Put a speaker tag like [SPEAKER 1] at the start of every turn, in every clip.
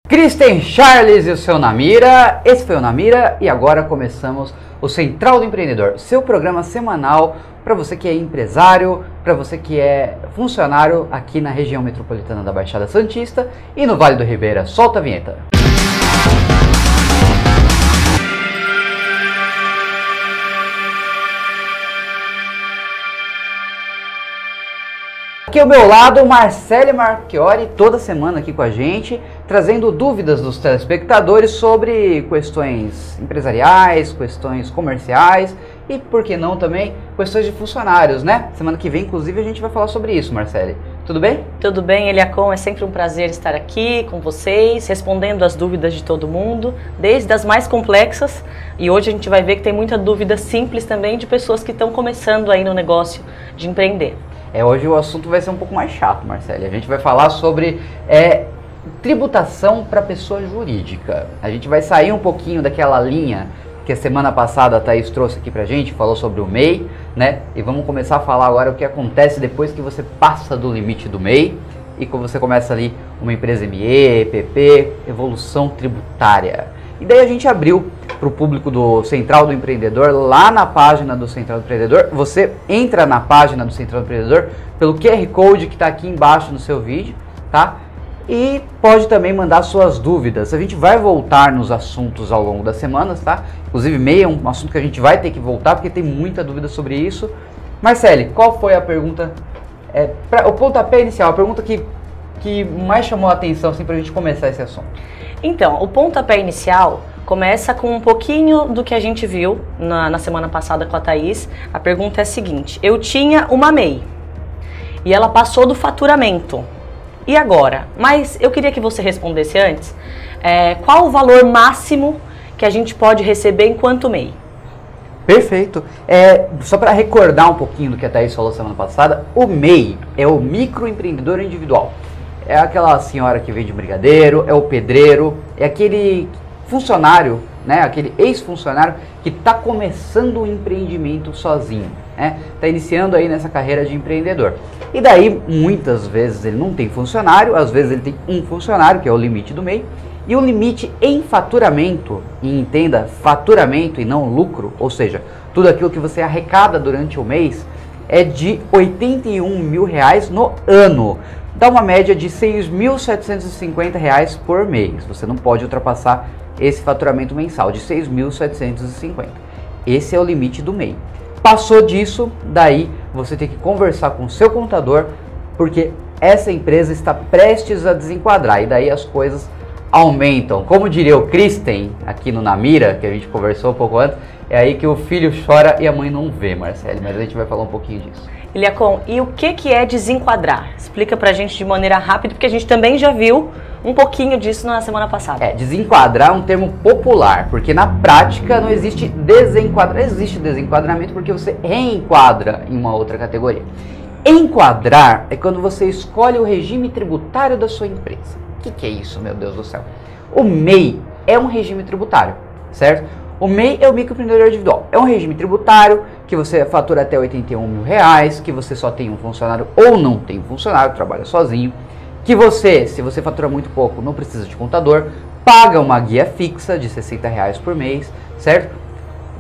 [SPEAKER 1] Kristen Charles e o seu Namira, esse foi o Namira e agora começamos o Central do Empreendedor, seu programa semanal para você que é empresário, para você que é funcionário aqui na região metropolitana da Baixada Santista e no Vale do Ribeira. Solta a vinheta! Aqui ao meu lado, Marcele Marchiori, toda semana aqui com a gente, trazendo dúvidas dos telespectadores sobre questões empresariais, questões comerciais e, por que não, também questões de funcionários, né? Semana que vem, inclusive, a gente vai falar sobre isso, Marcele. Tudo bem?
[SPEAKER 2] Tudo bem, Eliacom. É sempre um prazer estar aqui com vocês, respondendo as dúvidas de todo mundo, desde as mais complexas. E hoje a gente vai ver que tem muita dúvida simples também de pessoas que estão começando aí no negócio de empreender.
[SPEAKER 1] Hoje o assunto vai ser um pouco mais chato, Marcele. A gente vai falar sobre tributação para pessoa jurídica. A gente vai sair um pouquinho daquela linha que a semana passada a Thaís trouxe aqui pra gente, falou sobre o MEI, né? E vamos começar a falar agora o que acontece depois que você passa do limite do MEI e quando você começa ali uma empresa ME, EPP, evolução tributária. E daí a gente abriu para o público do Central do Empreendedor, lá na página do Central do Empreendedor. Você entra na página do Central do Empreendedor pelo QR Code que está aqui embaixo no seu vídeo, tá? E pode também mandar suas dúvidas. A gente vai voltar nos assuntos ao longo das semanas, tá? Inclusive, MEI é um assunto que a gente vai ter que voltar, porque tem muita dúvida sobre isso. Marcele, qual foi a pergunta, o pontapé inicial, a pergunta que mais chamou a atenção assim, para a gente começar esse assunto?
[SPEAKER 2] Então, o pontapé inicial começa com um pouquinho do que a gente viu na semana passada com a Thaís. A pergunta é a seguinte: eu tinha uma MEI e ela passou do faturamento. E agora? Mas eu queria que você respondesse antes, qual o valor máximo que a gente pode receber enquanto MEI?
[SPEAKER 1] Perfeito. Só para recordar um pouquinho do que a Thaís falou semana passada, o MEI é o microempreendedor individual. É aquela senhora que vende brigadeiro, é o pedreiro, é aquele funcionário, né, aquele ex-funcionário que está começando o empreendimento sozinho, né, está iniciando aí nessa carreira de empreendedor. E daí, muitas vezes ele não tem funcionário, às vezes ele tem um funcionário, que é o limite do MEI, e o limite em faturamento, e entenda, faturamento e não lucro, ou seja, tudo aquilo que você arrecada durante o mês, é de R$ 81 mil no ano. Dá uma média de R$ 6.750 por mês. Você não pode ultrapassar esse faturamento mensal de 6.750. Esse é o limite do MEI. Passou disso, daí você tem que conversar com o seu contador, porque essa empresa está prestes a desenquadrar e daí as coisas aumentam. Como diria o Kristen aqui no Namira, que a gente conversou um pouco antes, é aí que o filho chora e a mãe não vê, Marcele, mas a gente vai falar um pouquinho disso.
[SPEAKER 2] Eliacom, e o que é desenquadrar? Explica pra gente de maneira rápida, porque a gente também já viu um pouquinho disso na semana passada.
[SPEAKER 1] Desenquadrar é um termo popular, porque na prática não existe desenquadramento. Existe desenquadramento porque você reenquadra em uma outra categoria. Enquadrar é quando você escolhe o regime tributário da sua empresa. O que é isso, meu Deus do céu? O MEI é um regime tributário, certo? O MEI é o microempreendedor individual. É um regime tributário que você fatura até R$ 81 mil, que você só tem um funcionário ou não tem um funcionário, trabalha sozinho, que você, se você fatura muito pouco, não precisa de contador, paga uma guia fixa de R$ 60 por mês, certo?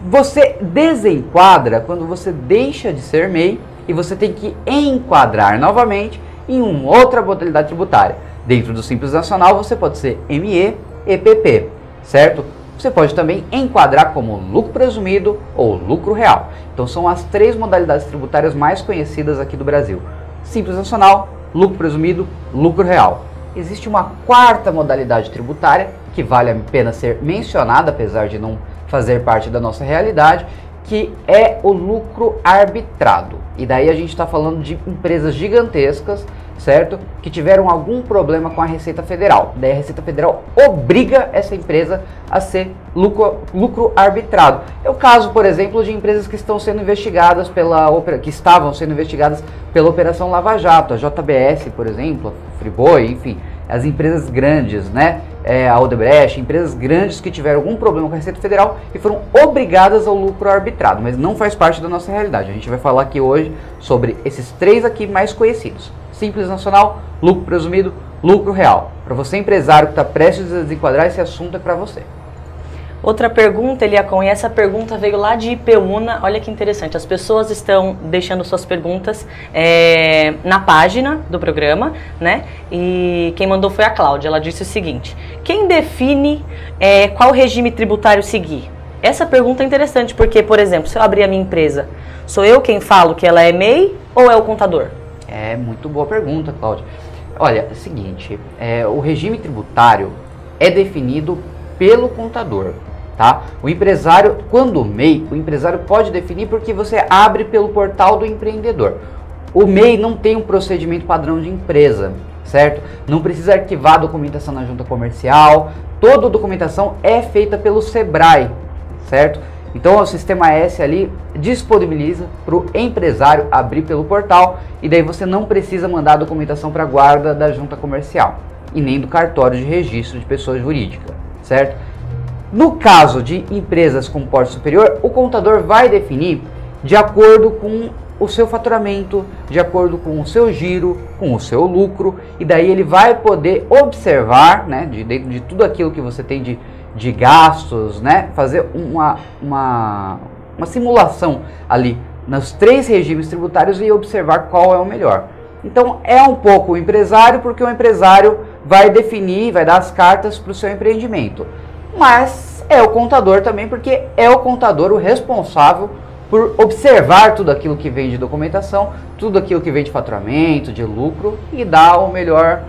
[SPEAKER 1] Você desenquadra quando você deixa de ser MEI e você tem que enquadrar novamente em uma outra modalidade tributária. Dentro do Simples Nacional você pode ser ME, EPP, certo? Você pode também enquadrar como lucro presumido ou lucro real. Então são as três modalidades tributárias mais conhecidas aqui do Brasil. Simples Nacional, lucro presumido, lucro real. Existe uma quarta modalidade tributária que vale a pena ser mencionada, apesar de não fazer parte da nossa realidade, que é o lucro arbitrado. E daí a gente está falando de empresas gigantescas, certo? Que tiveram algum problema com a Receita Federal. Daí a Receita Federal obriga essa empresa a ser lucro arbitrado. É o caso, por exemplo, de empresas que estão sendo investigadas estavam sendo investigadas pela Operação Lava Jato, a JBS, por exemplo, a Friboi, enfim, as empresas grandes, né? A Odebrecht, empresas grandes que tiveram algum problema com a Receita Federal e foram obrigadas ao lucro arbitrado, mas não faz parte da nossa realidade. A gente vai falar aqui hoje sobre esses três aqui mais conhecidos: Simples Nacional, lucro presumido, lucro real. Para você, empresário que está prestes a desenquadrar, esse assunto é para você.
[SPEAKER 2] Outra pergunta, Eliacom, e essa pergunta veio lá de Ipeúna. Olha que interessante, as pessoas estão deixando suas perguntas na página do programa, né? E quem mandou foi a Cláudia. Ela disse o seguinte: quem define qual regime tributário seguir? Essa pergunta é interessante porque, por exemplo, se eu abrir a minha empresa, sou eu quem falo que ela é MEI ou é o contador?
[SPEAKER 1] É muito boa pergunta, Cláudia. Olha, é o seguinte, o regime tributário é definido pelo contador, tá? O empresário, quando MEI, o empresário pode definir porque você abre pelo portal do empreendedor. O MEI não tem um procedimento padrão de empresa, certo? Não precisa arquivar a documentação na junta comercial, toda a documentação é feita pelo Sebrae, certo? Então o Sistema S ali disponibiliza para o empresário abrir pelo portal e daí você não precisa mandar a documentação para a guarda da junta comercial e nem do cartório de registro de pessoa jurídica, certo? No caso de empresas com porte superior, o contador vai definir de acordo com o seu faturamento, de acordo com o seu giro, com o seu lucro, e daí ele vai poder observar, né, dentro de tudo aquilo que você tem de gastos, né, fazer uma simulação ali nos 3 regimes tributários e observar qual é o melhor. Então é um pouco o empresário, porque o empresário vai definir, vai dar as cartas para o seu empreendimento. Mas é o contador também, porque é o contador o responsável por observar tudo aquilo que vem de documentação, tudo aquilo que vem de faturamento, de lucro e dar o melhor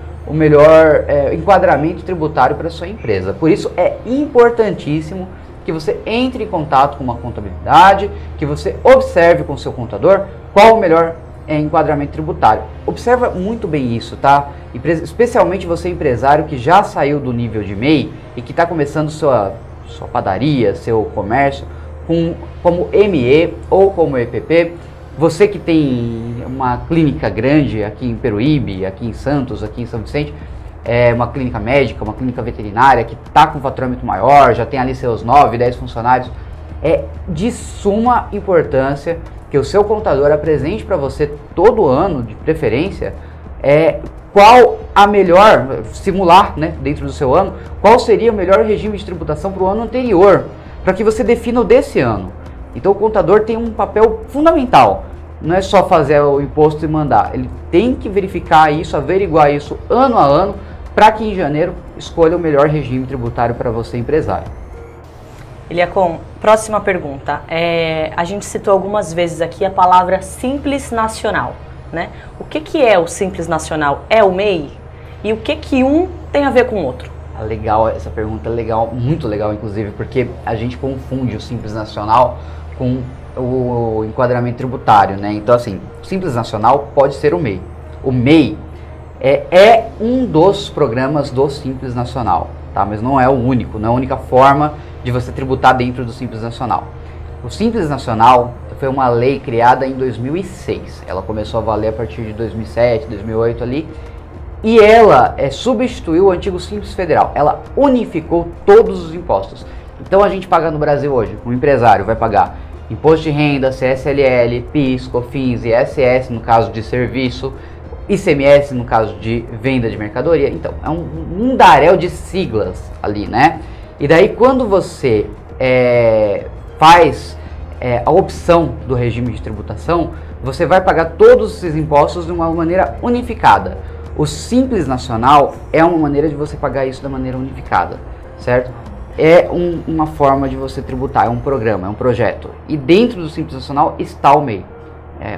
[SPEAKER 1] enquadramento tributário para a sua empresa. Por isso é importantíssimo que você entre em contato com uma contabilidade, que você observe com o seu contador qual o melhor enquadramento tributário. Observa muito bem isso, tá? Especialmente você empresário que já saiu do nível de MEI e que está começando sua padaria, seu comércio, como ME ou como EPP. Você que tem uma clínica grande aqui em Peruíbe, aqui em Santos, aqui em São Vicente, uma clínica médica, uma clínica veterinária que está com faturamento maior, já tem ali seus 9, 10 funcionários, é de suma importância que o seu contador apresente para você todo ano, de preferência, qual a melhor, simular, né, dentro do seu ano, qual seria o melhor regime de tributação para o ano anterior, para que você defina o desse ano. Então o contador tem um papel fundamental, não é só fazer o imposto e mandar, ele tem que verificar isso, averiguar isso ano a ano, para que em janeiro escolha o melhor regime tributário para você empresário.
[SPEAKER 2] Eliacom, próxima pergunta. A gente citou algumas vezes aqui a palavra Simples Nacional, né? O que é o Simples Nacional? É o MEI? E o que um tem a ver com o outro?
[SPEAKER 1] Legal, essa pergunta é legal, muito legal inclusive, porque a gente confunde o Simples Nacional com o enquadramento tributário, né? Então assim, o Simples Nacional pode ser o MEI. O MEI é um dos programas do Simples Nacional, tá? Mas não é o único, não é a única forma de você tributar dentro do Simples Nacional. O Simples Nacional foi uma lei criada em 2006. Ela começou a valer a partir de 2007, 2008 ali. E ela substituiu o antigo Simples Federal. Ela unificou todos os impostos. Então a gente paga no Brasil hoje, o empresário vai pagar imposto de renda, CSLL, PIS, COFINS, ISS no caso de serviço, ICMS no caso de venda de mercadoria. Então é um mundaréu de siglas ali, né? E daí quando você faz a opção do regime de tributação, você vai pagar todos esses impostos de uma maneira unificada. O Simples Nacional é uma maneira de você pagar isso da maneira unificada, certo? É uma forma de você tributar, é um programa, é um projeto. E dentro do Simples Nacional está o MEI.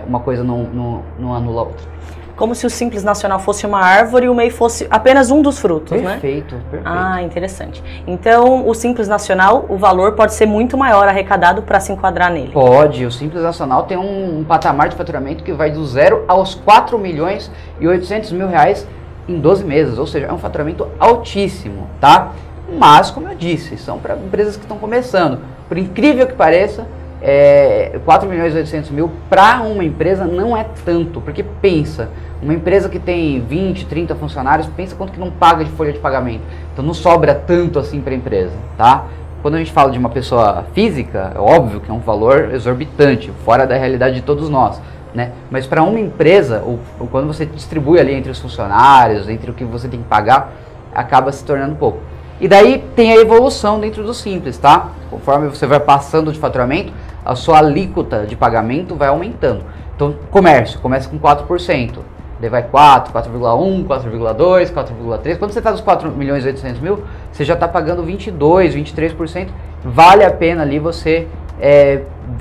[SPEAKER 1] Uma coisa não anula a outra.
[SPEAKER 2] Como se o Simples Nacional fosse uma árvore e o MEI fosse apenas um dos frutos, né?
[SPEAKER 1] Perfeito.
[SPEAKER 2] Ah, interessante. Então, o Simples Nacional, o valor pode ser muito maior arrecadado para se enquadrar nele?
[SPEAKER 1] Pode. O Simples Nacional tem um patamar de faturamento que vai do 0 aos 4 milhões e 800 mil reais em 12 meses. Ou seja, é um faturamento altíssimo, tá? Mas, como eu disse, são para empresas que estão começando. Por incrível que pareça, 4 milhões e 800 mil para uma empresa não é tanto, porque pensa, uma empresa que tem 20, 30 funcionários, pensa quanto que não paga de folha de pagamento, então não sobra tanto assim para a empresa, tá? Quando a gente fala de uma pessoa física, é óbvio que é um valor exorbitante, fora da realidade de todos nós, né? Mas para uma empresa, ou quando você distribui ali entre os funcionários, entre o que você tem que pagar, acaba se tornando pouco. E daí tem a evolução dentro do Simples, tá? Conforme você vai passando de faturamento, a sua alíquota de pagamento vai aumentando. Então, comércio, começa com 4%, daí vai 4, 4,1, 4,2, 4,3. Quando você está nos 4.800.000, você já está pagando 22, 23%. Vale a pena ali você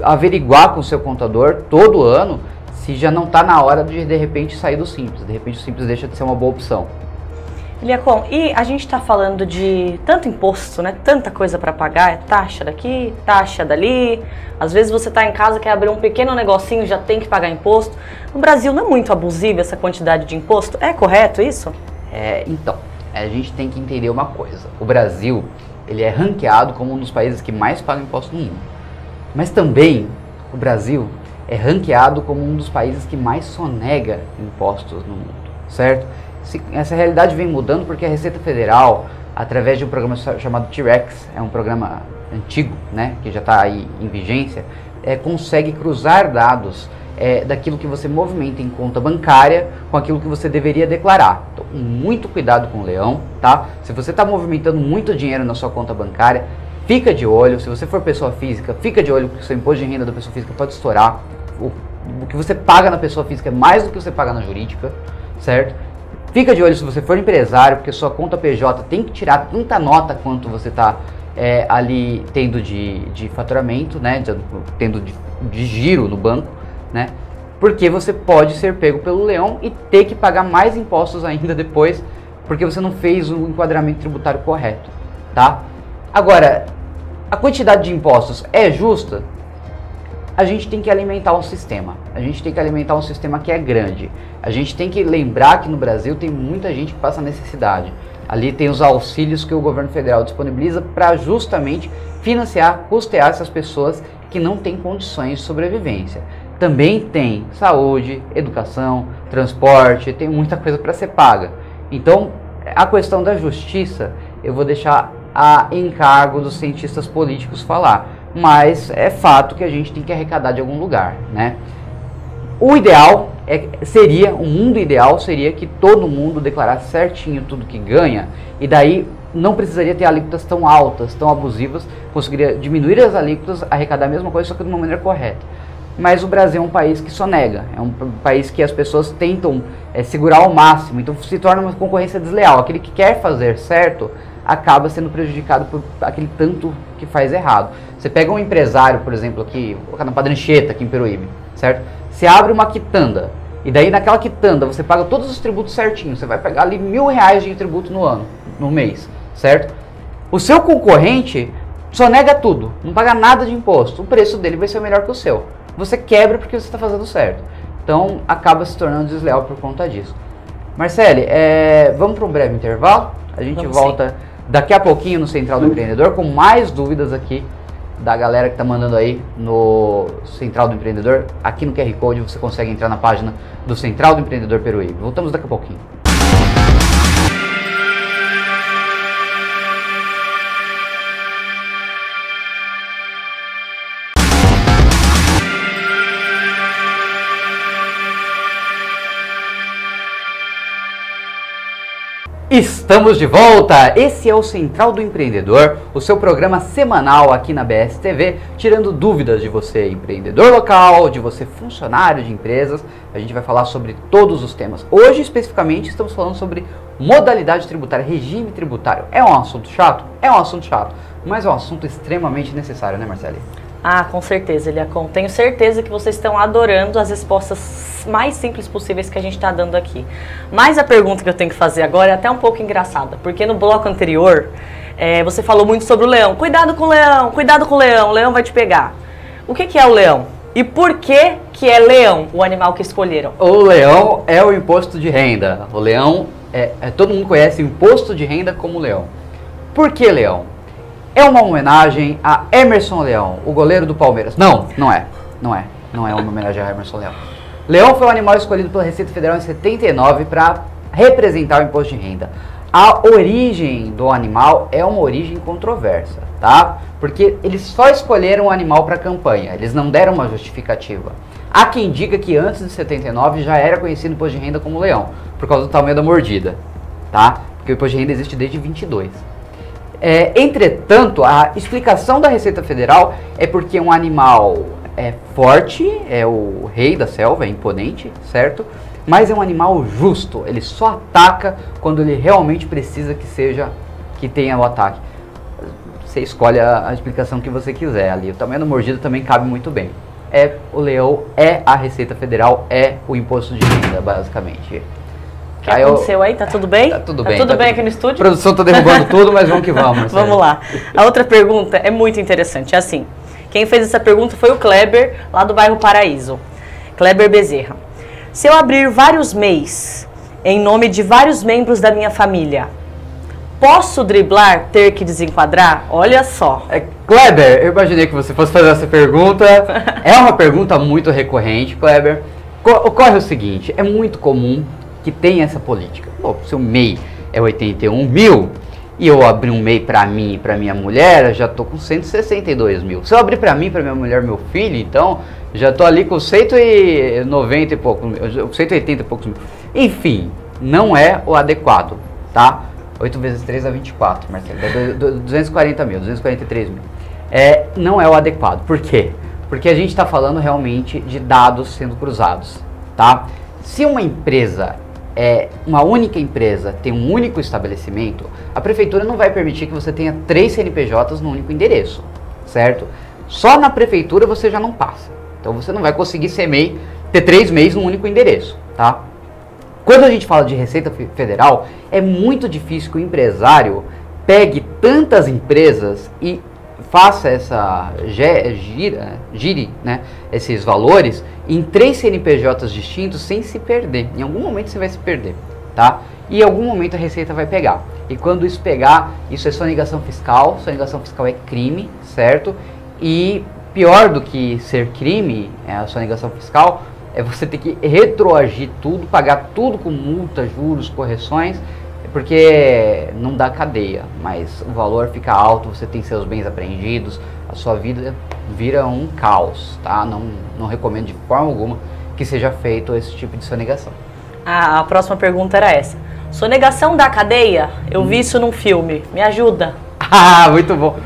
[SPEAKER 1] averiguar com o seu contador todo ano se já não está na hora de repente sair do Simples. De repente o Simples deixa de ser uma boa opção.
[SPEAKER 2] Eliacom, e a gente está falando de tanto imposto, né? Tanta coisa para pagar, é taxa daqui, taxa dali. Às vezes você está em casa, quer abrir um pequeno negocinho, já tem que pagar imposto. No Brasil não é muito abusivo essa quantidade de imposto? É correto isso?
[SPEAKER 1] Então, a gente tem que entender uma coisa. O Brasil, ele é ranqueado como um dos países que mais paga imposto no mundo. Mas também, o Brasil é ranqueado como um dos países que mais sonega impostos no mundo, certo? Essa realidade vem mudando porque a Receita Federal, através de um programa chamado T-Rex, é um programa antigo, né, que já está aí em vigência, consegue cruzar dados daquilo que você movimenta em conta bancária com aquilo que você deveria declarar. Então, muito cuidado com o leão, tá? Se você está movimentando muito dinheiro na sua conta bancária, fica de olho. Se você for pessoa física, fica de olho porque o seu imposto de renda da pessoa física pode estourar. O que você paga na pessoa física é mais do que você paga na jurídica, certo? Fica de olho se você for empresário, porque sua conta PJ tem que tirar tanta nota quanto você está ali tendo de faturamento, né? Tendo de giro no banco, né? Porque você pode ser pego pelo leão e ter que pagar mais impostos ainda depois, porque você não fez o enquadramento tributário correto, tá? Agora, a quantidade de impostos é justa? A gente tem que alimentar um sistema. A gente tem que alimentar um sistema que é grande. A gente tem que lembrar que no Brasil tem muita gente que passa necessidade. Ali tem os auxílios que o governo federal disponibiliza para justamente financiar, custear essas pessoas que não têm condições de sobrevivência. Também tem saúde, educação, transporte, tem muita coisa para ser paga. Então, a questão da justiça, eu vou deixar a encargo dos cientistas políticos falar. Mas é fato que a gente tem que arrecadar de algum lugar, né? O ideal o mundo ideal seria que todo mundo declarasse certinho tudo que ganha, e daí não precisaria ter alíquotas tão altas, tão abusivas, conseguiria diminuir as alíquotas, arrecadar a mesma coisa, só que de uma maneira correta. Mas o Brasil é um país que sonega, é um país que as pessoas tentam segurar ao máximo, então se torna uma concorrência desleal. Aquele que quer fazer certo acaba sendo prejudicado por aquele tanto que faz errado. Você pega um empresário, por exemplo, aqui, na Padre Anchieta, aqui em Peruíbe, certo? Você abre uma quitanda, e daí naquela quitanda você paga todos os tributos certinho, você vai pegar ali R$1.000 de tributo no mês, certo? O seu concorrente sonega tudo, não paga nada de imposto, o preço dele vai ser melhor que o seu. Você quebra porque você está fazendo certo. Então acaba se tornando desleal por conta disso. Marcele, vamos para um breve intervalo? A gente volta daqui a pouquinho no Central do Empreendedor com mais dúvidas aqui da galera que está mandando aí no Central do Empreendedor. Aqui no QR Code você consegue entrar na página do Central do Empreendedor Peruíbe. Voltamos daqui a pouquinho. Estamos de volta! Esse é o Central do Empreendedor, o seu programa semanal aqui na BSTV, tirando dúvidas de você empreendedor local, de você funcionário de empresas. A gente vai falar sobre todos os temas. Hoje, especificamente, estamos falando sobre modalidade tributária, regime tributário. É um assunto chato? É um assunto chato, mas é um assunto extremamente necessário, né, Marcele?
[SPEAKER 2] Ah, com certeza, Eliacom. Tenho certeza que vocês estão adorando as respostas mais simples possíveis que a gente está dando aqui. Mas a pergunta que eu tenho que fazer agora é até um pouco engraçada, porque no bloco anterior você falou muito sobre o leão. Cuidado com o leão, o leão vai te pegar. O que é o leão? E por que é leão o animal que escolheram?
[SPEAKER 1] O leão é o imposto de renda. O leão, todo mundo conhece o imposto de renda como leão. Por que leão? É uma homenagem a Emerson Leão, o goleiro do Palmeiras. Não é uma homenagem a Emerson Leão. Leão foi um animal escolhido pela Receita Federal em 79 para representar o imposto de renda. A origem do animal é uma origem controversa, tá? Porque eles só escolheram o animal para a campanha, eles não deram uma justificativa. Há quem diga que antes de 79 já era conhecido o imposto de renda como leão, por causa do tamanho da mordida, tá? porque o imposto de renda existe desde 22. Entretanto, a explicação da Receita Federal é porque um animal é forte, é o rei da selva, é imponente, certo? Mas é um animal justo, ele só ataca quando ele realmente precisa que tenha o ataque. Você escolhe a explicação que você quiser ali. O tamanho da mordida também cabe muito bem. O leão é a Receita Federal, é o imposto de renda, basicamente.
[SPEAKER 2] O que aconteceu aí? Tá tudo bem?
[SPEAKER 1] Tá tudo bem.
[SPEAKER 2] Tá tudo bem aqui no estúdio?
[SPEAKER 1] A produção tá derrubando tudo, mas vamos que vamos.
[SPEAKER 2] Vamos lá. A outra pergunta é muito interessante. É assim, quem fez essa pergunta foi o Kleber, lá do bairro Paraíso. Kleber Bezerra. Se eu abrir vários MEIs em nome de vários membros da minha família, posso driblar, ter que desenquadrar? Olha só.
[SPEAKER 1] Kleber, eu imaginei que você fosse fazer essa pergunta. É uma pergunta muito recorrente, Kleber. Ocorre o seguinte, é muito comum que tenha essa política. Pô, se o MEI é 81 mil e eu abrir um MEI para mim e para minha mulher, eu já tô com 162 mil. Se eu abrir para mim, para minha mulher, meu filho, então já tô ali com 190 e poucos mil, 180 e poucos mil. Enfim, não é o adequado, tá? 8 vezes 3 dá 24, Marcelo, dá 240 mil, 243 mil. Não é o adequado. Por quê? Porque a gente está falando realmente de dados sendo cruzados, tá? Se uma empresa uma única empresa tem um único estabelecimento, a prefeitura não vai permitir que você tenha 3 CNPJs no único endereço, certo? Só na prefeitura você já não passa. Então você não vai conseguir ser MEI, ter 3 MEIs no único endereço, tá? Quando a gente fala de Receita Federal, é muito difícil que o empresário pegue tantas empresas e faça essa gire, né, esses valores em 3 CNPJs distintos sem se perder. Em algum momento você vai se perder, tá? E em algum momento a Receita vai pegar. E quando isso pegar, isso é sonegação fiscal. Sonegação fiscal é crime, certo? E pior do que ser crime, a sonegação fiscal, é você ter que retroagir tudo, pagar tudo com multa, juros, correções, porque não dá cadeia, mas o valor fica alto, você tem seus bens apreendidos, a sua vida vira um caos, tá? Não recomendo de forma alguma que seja feito esse tipo de sonegação.
[SPEAKER 2] A próxima pergunta era essa. Sonegação da cadeia? Eu vi isso num filme, me ajuda.
[SPEAKER 1] Ah, muito bom.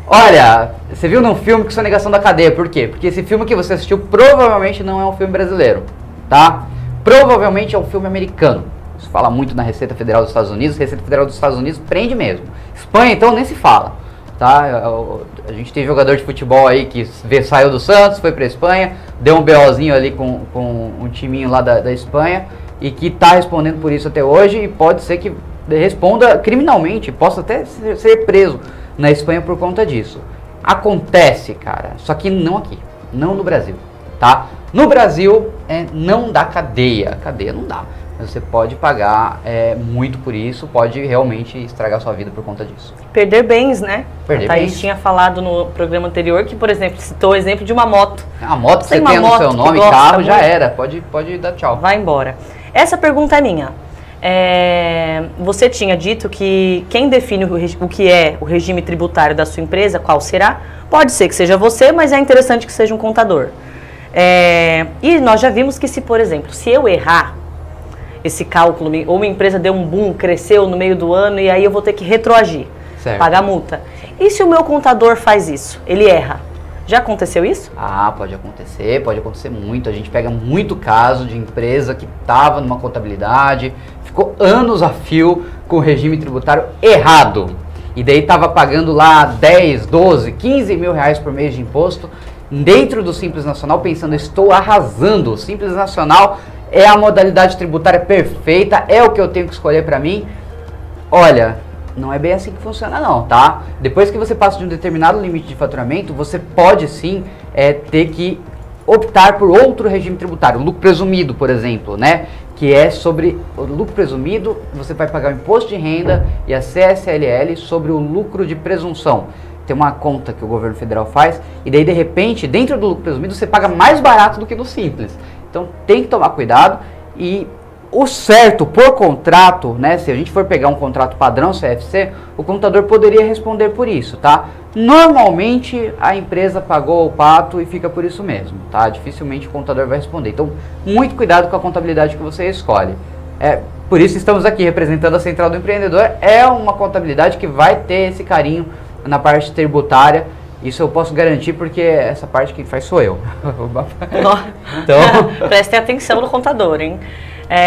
[SPEAKER 1] Olha, você viu num filme que sonegação da cadeia, por quê? Porque esse filme que você assistiu provavelmente não é um filme brasileiro, tá? Provavelmente é um filme americano. Isso fala muito na Receita Federal dos Estados Unidos. Receita Federal dos Estados Unidos prende mesmo. Espanha, então, nem se fala, tá? A gente tem jogador de futebol aí que saiu do Santos, foi pra Espanha, deu um BOzinho ali com um timinho lá da Espanha e que tá respondendo por isso até hoje e pode ser que responda criminalmente, possa até ser preso na Espanha por conta disso. Acontece, cara, só que não aqui, não no Brasil, tá? No Brasil, não dá cadeia, cadeia não dá. Você pode pagar muito por isso, pode realmente estragar sua vida por conta disso.
[SPEAKER 2] Perder bens, né?
[SPEAKER 1] Perder
[SPEAKER 2] a Thaís
[SPEAKER 1] bens.
[SPEAKER 2] Tinha falado no programa anterior que, por exemplo, citou o exemplo de uma moto.
[SPEAKER 1] A moto que você
[SPEAKER 2] uma
[SPEAKER 1] tem no
[SPEAKER 2] moto
[SPEAKER 1] seu
[SPEAKER 2] que
[SPEAKER 1] nome,
[SPEAKER 2] gosta
[SPEAKER 1] carro,
[SPEAKER 2] muito.
[SPEAKER 1] já era. Pode dar tchau.
[SPEAKER 2] Vai embora. Essa pergunta é minha. Você tinha dito que quem define o que é o regime tributário da sua empresa, qual será? Pode ser que seja você, mas é interessante que seja um contador. E nós já vimos que se, por exemplo, se eu errar esse cálculo, ou uma empresa deu um boom, cresceu no meio do ano e aí eu vou ter que retroagir,
[SPEAKER 1] Certo.
[SPEAKER 2] pagar multa. E se o meu contador faz isso? Ele erra. Já aconteceu isso?
[SPEAKER 1] Ah, pode acontecer muito. A gente pega muito caso de empresa que estava numa contabilidade, ficou anos a fio com o regime tributário errado. E daí estava pagando lá 10, 12, 15 mil reais por mês de imposto dentro do Simples Nacional, pensando, estou arrasando, o Simples Nacional é a modalidade tributária perfeita, é o que eu tenho que escolher para mim. Olha, não é bem assim que funciona não, tá? Depois que você passa de um determinado limite de faturamento, você pode sim ter que optar por outro regime tributário, lucro presumido, por exemplo, né? Que é sobre o lucro presumido, você vai pagar o imposto de renda e a CSLL sobre o lucro de presunção. Tem uma conta que o governo federal faz e daí de repente, dentro do lucro presumido, você paga mais barato do que no simples. Então tem que tomar cuidado e o certo por contrato, né, se a gente for pegar um contrato padrão CFC, o contador poderia responder por isso, tá? Normalmente a empresa pagou o pato e fica por isso mesmo, tá? Dificilmente o contador vai responder. Então, muito cuidado com a contabilidade que você escolhe. Por isso estamos aqui representando a Central do Empreendedor. É uma contabilidade que vai ter esse carinho na parte tributária. Isso eu posso garantir porque essa parte que faz sou eu.
[SPEAKER 2] Então, prestem atenção no contador, hein?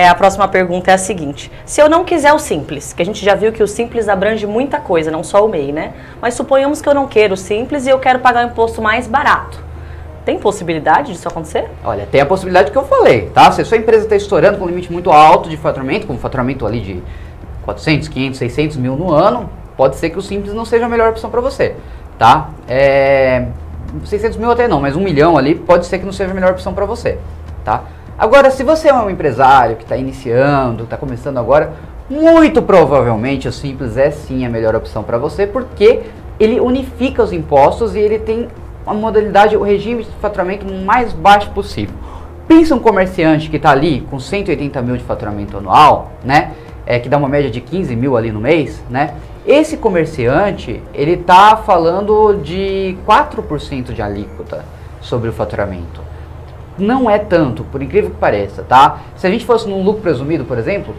[SPEAKER 2] A próxima pergunta é a seguinte: se eu não quiser o Simples, que a gente já viu que o Simples abrange muita coisa, não só o MEI, né? Mas suponhamos que eu não quero o Simples e eu quero pagar um imposto mais barato. Tem possibilidade disso acontecer?
[SPEAKER 1] Olha, tem a possibilidade que eu falei, tá? Se a sua empresa está estourando com um limite muito alto de faturamento, com um faturamento ali de 400, 500, 600 mil no ano, pode ser que o Simples não seja a melhor opção para você, tá? 600 mil até não, mas 1 milhão ali pode ser que não seja a melhor opção para você, tá? Agora, se você é um empresário que está iniciando, está começando agora, muito provavelmente o Simples é sim a melhor opção para você, porque ele unifica os impostos e ele tem a modalidade, o regime de faturamento mais baixo possível. Pensa um comerciante que está ali com 180 mil de faturamento anual, né? Que dá uma média de 15 mil ali no mês, né? Esse comerciante, ele está falando de 4% de alíquota sobre o faturamento. Não é tanto, por incrível que pareça, tá? Se a gente fosse num lucro presumido, por exemplo,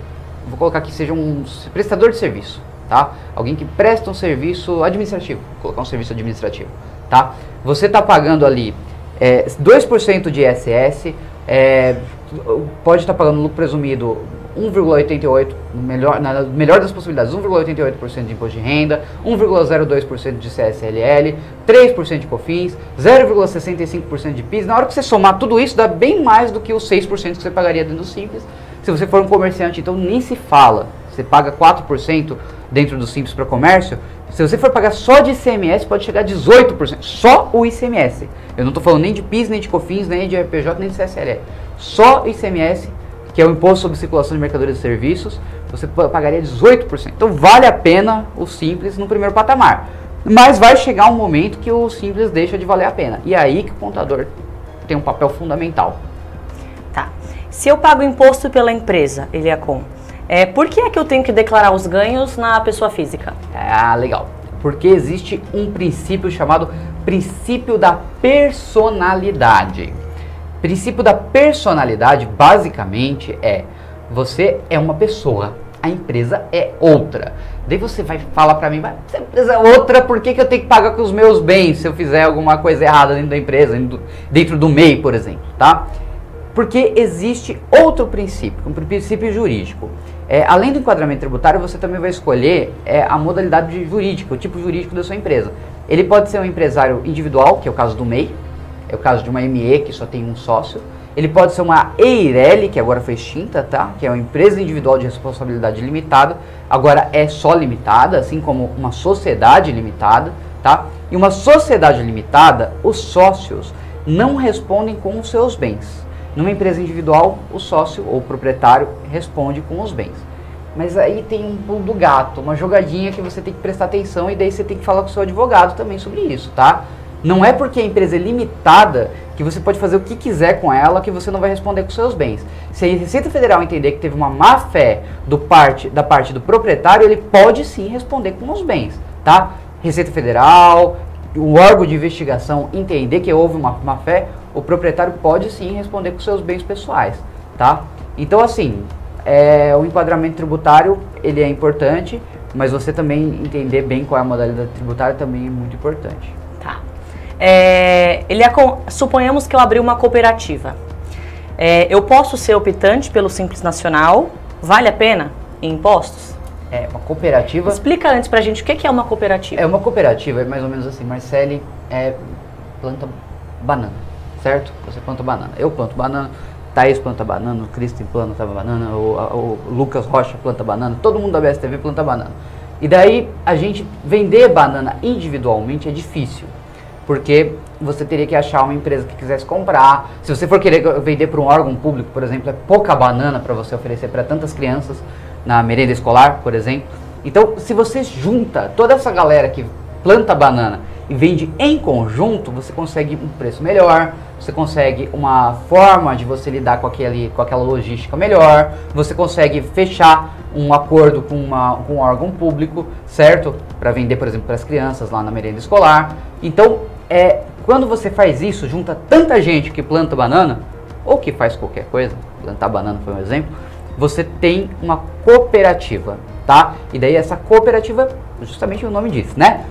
[SPEAKER 1] vou colocar aqui, seja um prestador de serviço, tá? Alguém que presta um serviço administrativo, vou colocar um serviço administrativo, tá? Você está pagando ali 2% de ISS, pode estar pagando lucro presumido 1,88%, na melhor das possibilidades, 1,88% de imposto de renda, 1,02% de CSLL, 3% de COFINS, 0,65% de PIS. Na hora que você somar tudo isso, dá bem mais do que os 6% que você pagaria dentro do Simples. Se você for um comerciante, então nem se fala. Você paga 4% dentro do Simples para comércio. Se você for pagar só de ICMS, pode chegar a 18%. Só o ICMS. Eu não estou falando nem de PIS, nem de COFINS, nem de RPJ, nem de CSLL. Só o ICMS, que é o Imposto sobre Circulação de Mercadorias e Serviços, você pagaria 18%. Então vale a pena o Simples no primeiro patamar. Mas vai chegar um momento que o Simples deixa de valer a pena. E é aí que o contador tem um papel fundamental.
[SPEAKER 2] Tá. Se eu pago imposto pela empresa, Eliacom, por que é que eu tenho que declarar os ganhos na pessoa física?
[SPEAKER 1] Legal. Porque existe um princípio chamado princípio da personalidade. Princípio da personalidade, basicamente, você é uma pessoa, a empresa é outra. Daí você vai falar pra mim, mas se a empresa é outra, por que eu tenho que pagar com os meus bens se eu fizer alguma coisa errada dentro da empresa, dentro do MEI, por exemplo, tá? Porque existe outro princípio, um princípio jurídico. Além do enquadramento tributário, você também vai escolher a modalidade jurídica, o tipo jurídico da sua empresa. Ele pode ser um empresário individual, que é o caso do MEI, é o caso de uma ME, que só tem um sócio. Ele pode ser uma EIRELI, que agora foi extinta, tá? Que é uma empresa individual de responsabilidade limitada, agora é só limitada, assim como uma sociedade limitada, tá? E uma sociedade limitada, os sócios não respondem com os seus bens. Numa empresa individual, o sócio ou proprietário responde com os bens. Mas aí tem um pulo do gato, uma jogadinha que você tem que prestar atenção e daí você tem que falar com o seu advogado também sobre isso, tá? Não é porque a empresa é limitada que você pode fazer o que quiser com ela que você não vai responder com seus bens. Se a Receita Federal entender que teve uma má fé da parte do proprietário, ele pode sim responder com os bens, tá? Receita Federal, o órgão de investigação entender que houve uma má fé, o proprietário pode sim responder com seus bens pessoais, tá? Então assim, o enquadramento tributário, ele é importante, mas você também entender bem qual é a modalidade tributária também é muito importante.
[SPEAKER 2] Tá. Suponhamos que eu abri uma cooperativa. Eu posso ser optante pelo Simples Nacional? Vale a pena em impostos?
[SPEAKER 1] Uma cooperativa...
[SPEAKER 2] Explica antes pra gente o que é uma cooperativa.
[SPEAKER 1] Uma cooperativa é mais ou menos assim, Marcele planta banana, certo? Você planta banana. Eu planto banana, Thaís planta banana, o Cristian planta banana, o Lucas Rocha planta banana, todo mundo da BSTV planta banana. E daí a gente vender banana individualmente é difícil, porque você teria que achar uma empresa que quisesse comprar. Se você for querer vender para um órgão público, por exemplo, é pouca banana para você oferecer para tantas crianças na merenda escolar, por exemplo. Então, se você junta toda essa galera que planta banana e vende em conjunto, você consegue um preço melhor, você consegue uma forma de você lidar com aquela logística melhor, você consegue fechar um acordo com um órgão público, certo? Para vender, por exemplo, para as crianças lá na merenda escolar. Então, quando você faz isso, junta tanta gente que planta banana, ou que faz qualquer coisa, plantar banana foi um exemplo, você tem uma cooperativa, tá? E daí essa cooperativa, justamente o nome diz, né?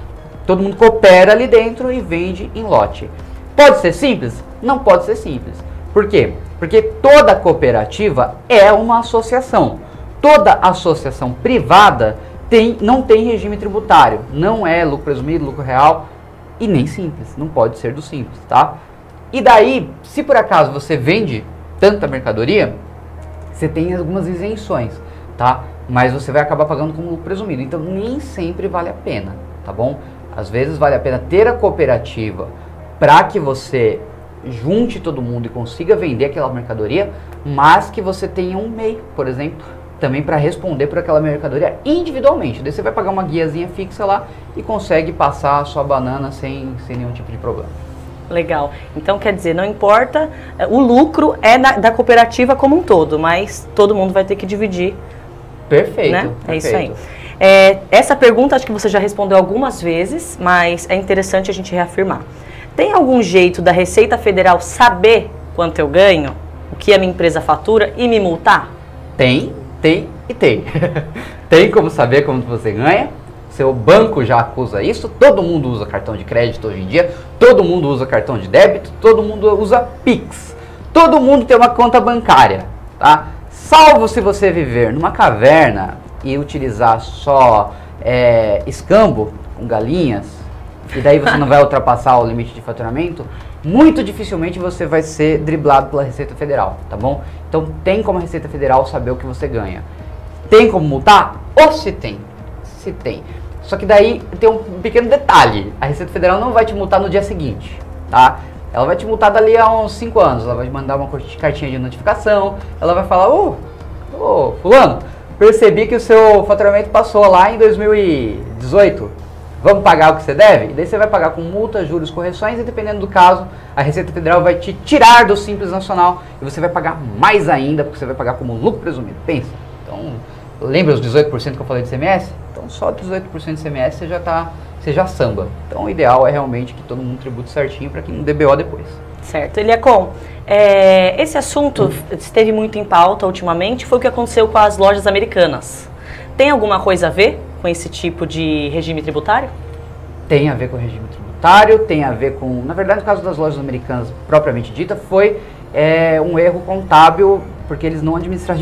[SPEAKER 1] Todo mundo coopera ali dentro e vende em lote. Pode ser simples? Não pode ser simples. Por quê? Porque toda cooperativa é uma associação. Toda associação privada não tem regime tributário. Não é lucro presumido, lucro real e nem simples. Não pode ser do simples, tá? E daí, se por acaso você vende tanta mercadoria, você tem algumas isenções, tá? Mas você vai acabar pagando como lucro presumido. Então nem sempre vale a pena, tá bom? Às vezes vale a pena ter a cooperativa para que você junte todo mundo e consiga vender aquela mercadoria, mas que você tenha um MEI, por exemplo, também para responder por aquela mercadoria individualmente. Daí você vai pagar uma guiazinha fixa lá e consegue passar a sua banana sem nenhum tipo de problema.
[SPEAKER 2] Legal. Então quer dizer, não importa, o lucro é da cooperativa como um todo, mas todo mundo vai ter que dividir.
[SPEAKER 1] Perfeito.
[SPEAKER 2] Né?
[SPEAKER 1] Perfeito.
[SPEAKER 2] É isso aí. Essa pergunta acho que você já respondeu algumas vezes, mas é interessante a gente reafirmar. Tem algum jeito da Receita Federal saber quanto eu ganho, o que a minha empresa fatura e me multar?
[SPEAKER 1] Tem. Tem como saber quanto você ganha. Seu banco já acusa isso. Todo mundo usa cartão de crédito hoje em dia. Todo mundo usa cartão de débito. Todo mundo usa Pix. Todo mundo tem uma conta bancária, tá? Salvo se você viver numa caverna e utilizar só escambo com galinhas, e daí você não vai ultrapassar o limite de faturamento, muito dificilmente você vai ser driblado pela Receita Federal, tá bom? Então tem como a Receita Federal saber o que você ganha. Tem como multar? Ou se tem. Se tem. Só que daí tem um pequeno detalhe. A Receita Federal não vai te multar no dia seguinte, tá? Ela vai te multar dali a uns 5 anos. Ela vai te mandar uma cartinha de notificação. Ela vai falar, fulano, percebi que o seu faturamento passou lá em 2018. Vamos pagar o que você deve? E daí você vai pagar com multas, juros, correções, e dependendo do caso, a Receita Federal vai te tirar do Simples Nacional e você vai pagar mais ainda, porque você vai pagar como lucro presumido. Pensa. Então, lembra os 18% que eu falei de ICMS? Então, só 18% de ICMS você já samba. Então, o ideal é realmente que todo mundo tribute certinho para que não dê BO depois.
[SPEAKER 2] Certo. Eliacom, esse assunto esteve muito em pauta ultimamente, foi o que aconteceu com as lojas americanas. Tem alguma coisa a ver com esse tipo de regime tributário?
[SPEAKER 1] Tem a ver com o regime tributário, tem a ver com... Na verdade, no caso das lojas americanas propriamente dita, foi um erro contábil, porque eles não administraram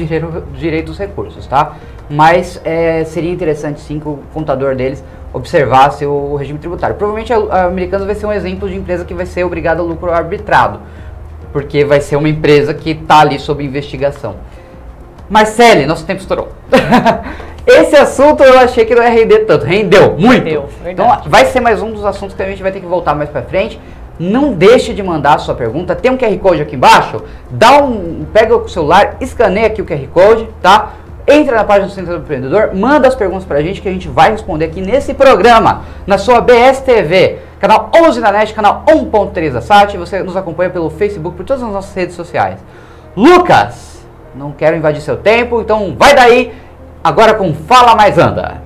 [SPEAKER 1] direito os recursos, tá? Mas seria interessante sim que o contador deles observasse o regime tributário. Provavelmente a Americanas vai ser um exemplo de empresa que vai ser obrigada a lucro arbitrado, porque vai ser uma empresa que está ali sob investigação. Marcele, nosso tempo estourou. Esse assunto eu achei que não ia render tanto. Rendeu muito. Então vai ser mais um dos assuntos que a gente vai ter que voltar mais pra frente. Não deixe de mandar a sua pergunta. Tem um QR Code aqui embaixo. Pega o celular, escaneia aqui o QR Code, tá? Entra na página do Centro do Empreendedor, manda as perguntas pra gente que a gente vai responder aqui nesse programa, na sua BSTV, canal 11 da NET, canal 1.3 da SAT. Você nos acompanha pelo Facebook, por todas as nossas redes sociais. Lucas, não quero invadir seu tempo, então vai daí. Agora com Fala Mais Anda.